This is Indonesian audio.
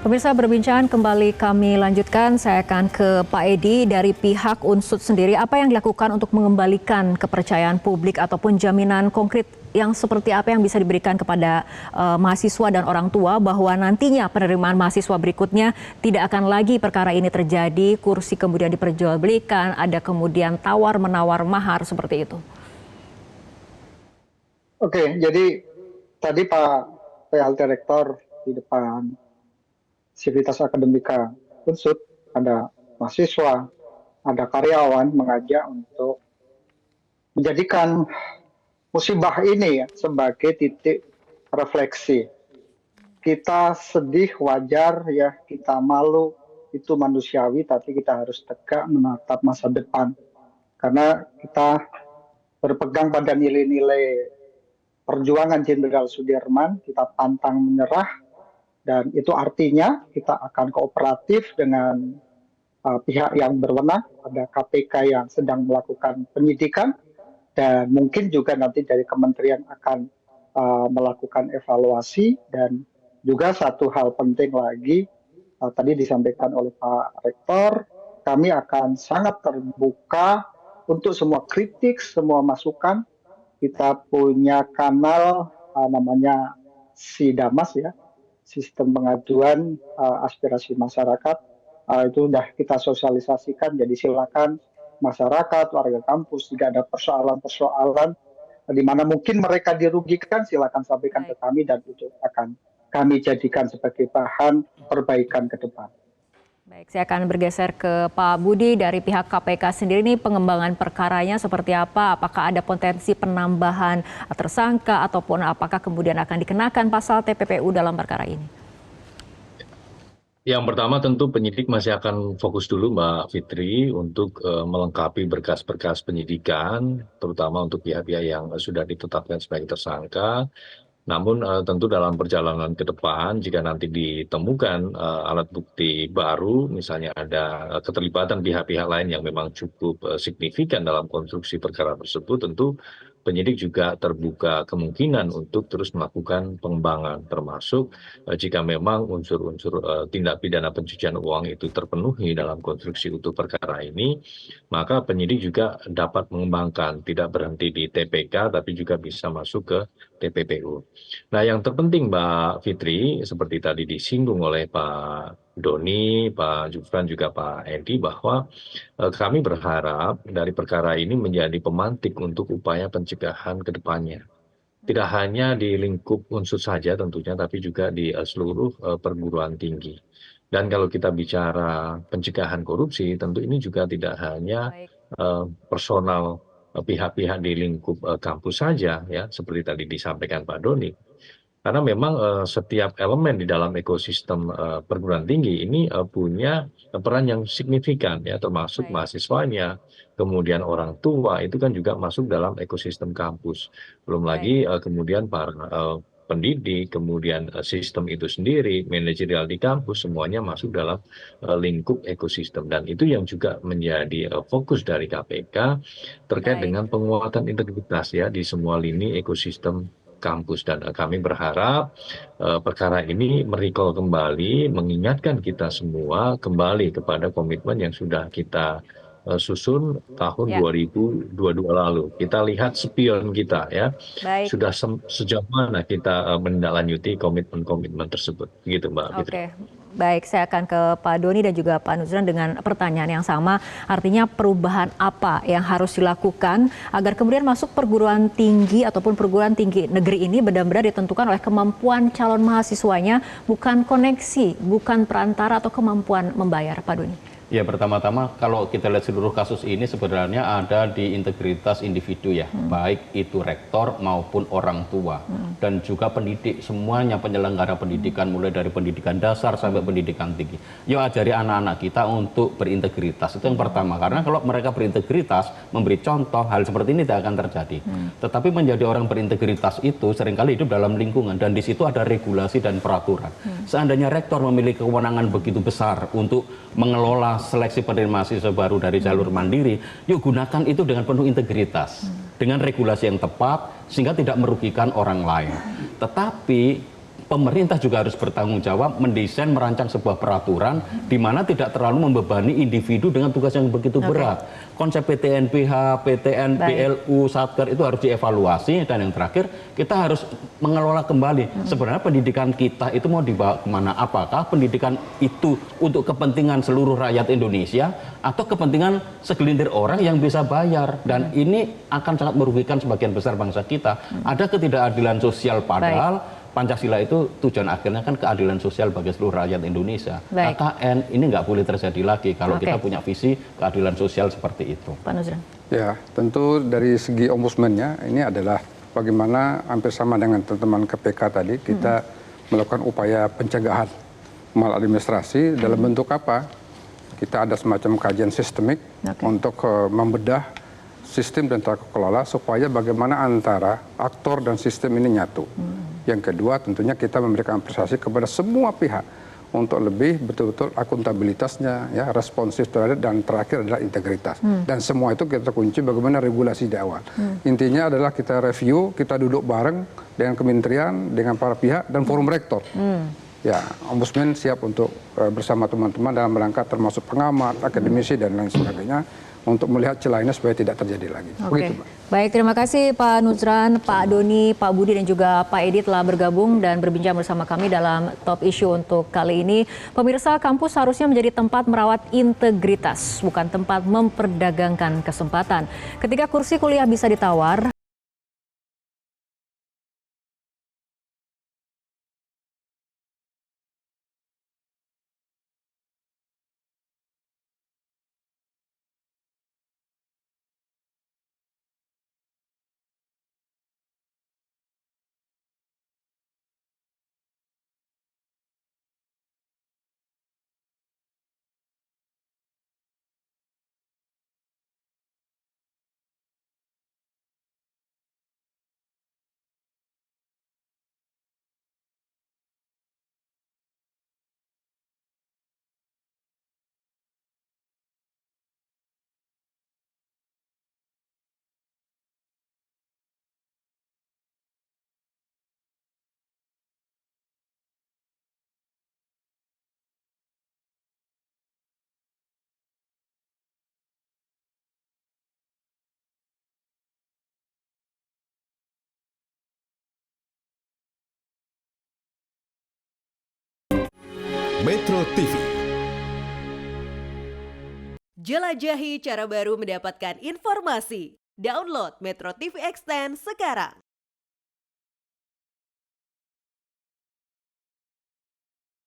Pemirsa, berbincang kembali kami lanjutkan. Saya akan ke Pak Edi dari pihak Unsut sendiri. Apa yang dilakukan untuk mengembalikan kepercayaan publik ataupun jaminan konkret yang seperti apa yang bisa diberikan kepada mahasiswa dan orang tua bahwa nantinya penerimaan mahasiswa berikutnya tidak akan lagi perkara ini terjadi, kursi kemudian diperjualbelikan, ada kemudian tawar-menawar mahar seperti itu. Oke, jadi tadi Pak PLT Rektor di depan Sivitas Akademika Unsut, ada mahasiswa, ada karyawan mengajak untuk menjadikan musibah ini ya sebagai titik refleksi. Kita sedih wajar ya, kita malu itu manusiawi, tapi kita harus tegak menatap masa depan. Karena kita berpegang pada nilai-nilai perjuangan Jenderal Sudirman, kita pantang menyerah, dan itu artinya kita akan kooperatif dengan pihak yang berwenang, ada KPK yang sedang melakukan penyidikan, dan mungkin juga nanti dari kementerian akan melakukan evaluasi. Dan juga satu hal penting lagi, tadi disampaikan oleh Pak Rektor, kami akan sangat terbuka untuk semua kritik, semua masukan. Kita punya kanal namanya SIDAMAS ya, Sistem Pengaduan Aspirasi Masyarakat. Itu sudah kita sosialisasikan, jadi silakan masyarakat, warga kampus, jika ada persoalan-persoalan di mana mungkin mereka dirugikan, silakan sampaikan ke kami dan itu akan kami jadikan sebagai bahan perbaikan ke depan. Baik, saya akan bergeser ke Pak Budi dari pihak KPK sendiri. Ini pengembangan perkaranya seperti apa? Apakah ada potensi penambahan tersangka ataupun apakah kemudian akan dikenakan pasal TPPU dalam perkara ini? Yang pertama tentu penyidik masih akan fokus dulu Mbak Fitri untuk melengkapi berkas-berkas penyidikan, terutama untuk pihak-pihak yang sudah ditetapkan sebagai tersangka. Namun tentu dalam perjalanan ke depan jika nanti ditemukan alat bukti baru, misalnya ada keterlibatan pihak-pihak lain yang memang cukup signifikan dalam konstruksi perkara tersebut, tentu penyidik juga terbuka kemungkinan untuk terus melakukan pengembangan, termasuk jika memang unsur-unsur tindak pidana pencucian uang itu terpenuhi dalam konstruksi utuh perkara ini, maka penyidik juga dapat mengembangkan, tidak berhenti di TPK, tapi juga bisa masuk ke TPPU. Nah, yang terpenting Mbak Fitri, seperti tadi disinggung oleh Pak Doni, Pak Jufran, juga Pak Edi, bahwa kami berharap dari perkara ini menjadi pemantik untuk upaya pencegahan ke depannya. Tidak hanya di lingkup unsur saja tentunya, tapi juga di seluruh perguruan tinggi. Dan kalau kita bicara pencegahan korupsi, tentu ini juga tidak hanya personal pihak-pihak di lingkup kampus saja, ya, seperti tadi disampaikan Pak Doni. Karena memang setiap elemen di dalam ekosistem perguruan tinggi ini punya peran yang signifikan, ya, termasuk mahasiswanya, kemudian orang tua itu kan juga masuk dalam ekosistem kampus. Belum lagi kemudian para pendidik, kemudian sistem itu sendiri, manajerial di kampus, semuanya masuk dalam lingkup ekosistem. Dan itu yang juga menjadi fokus dari KPK terkait dengan penguatan integritas, ya, di semua lini ekosistem kampus. Dan kami berharap perkara ini merecall kembali, mengingatkan kita semua kembali kepada komitmen yang sudah kita susun tahun 2022 lalu. Kita lihat spion kita, ya, sudah sejauh mana kita menindaklanjuti komitmen-komitmen tersebut, gitu Mbak Fitri. Baik, saya akan ke Pak Doni dan juga Pak Nuzran dengan pertanyaan yang sama. Artinya perubahan apa yang harus dilakukan agar kemudian masuk perguruan tinggi ataupun perguruan tinggi negeri ini benar-benar ditentukan oleh kemampuan calon mahasiswanya, bukan koneksi, bukan perantara atau kemampuan membayar, Pak Doni? Ya, pertama-tama kalau kita lihat seluruh kasus ini sebenarnya ada di integritas individu, ya, baik itu rektor maupun orang tua dan juga pendidik, semuanya penyelenggara pendidikan mulai dari pendidikan dasar sampai pendidikan tinggi. Yuk ajari anak-anak kita untuk berintegritas, itu yang pertama, karena kalau mereka berintegritas, memberi contoh, hal seperti ini tidak akan terjadi. Tetapi menjadi orang berintegritas itu seringkali hidup dalam lingkungan dan di situ ada regulasi dan peraturan. Seandainya rektor memiliki kewenangan begitu besar untuk mengelola seleksi penerima mahasiswa baru dari jalur mandiri, yuk gunakan itu dengan penuh integritas, dengan regulasi yang tepat, sehingga tidak merugikan orang lain. Tetapi pemerintah juga harus bertanggung jawab mendesain, merancang sebuah peraturan di mana tidak terlalu membebani individu dengan tugas yang begitu berat. Konsep PTNBH, PTN, PLU, Satker itu harus dievaluasi, dan yang terakhir kita harus mengelola kembali sebenarnya pendidikan kita itu mau dibawa kemana, apakah pendidikan itu untuk kepentingan seluruh rakyat Indonesia atau kepentingan segelintir orang yang bisa bayar, dan ini akan sangat merugikan sebagian besar bangsa kita. Ada ketidakadilan sosial padahal Pancasila itu tujuan akhirnya kan keadilan sosial bagi seluruh rakyat Indonesia. KKN ini nggak boleh terjadi lagi kalau kita punya visi keadilan sosial seperti itu. Pak Nuzran. Ya, tentu dari segi ombudsman-nya ini adalah bagaimana hampir sama dengan teman-teman KPK tadi, kita melakukan upaya pencegahan maladministrasi dalam bentuk apa? Kita ada semacam kajian sistemik untuk membedah sistem dan tata kelola supaya bagaimana antara aktor dan sistem ini nyatu. Yang kedua tentunya kita memberikan apresiasi kepada semua pihak untuk lebih betul-betul akuntabilitasnya, ya, responsif terhadap, dan terakhir adalah integritas. Dan semua itu kita kunci bagaimana regulasi di awal. Intinya adalah kita review, kita duduk bareng dengan kementerian, dengan para pihak dan forum rektor. Ya, Ombudsman siap untuk bersama teman-teman dalam rangka termasuk pengamat, akademisi dan lain sebagainya untuk melihat celah ini supaya tidak terjadi lagi. Begitu, Pak. Baik, terima kasih Pak Nuzran, Pak Doni, Pak Budi dan juga Pak Edi telah bergabung dan berbincang bersama kami dalam Top Issue untuk kali ini. Pemirsa, kampus harusnya menjadi tempat merawat integritas, bukan tempat memperdagangkan kesempatan. Ketika kursi kuliah bisa ditawar, Metro TV. Jelajahi cara baru mendapatkan informasi. Download Metro TV Extend sekarang.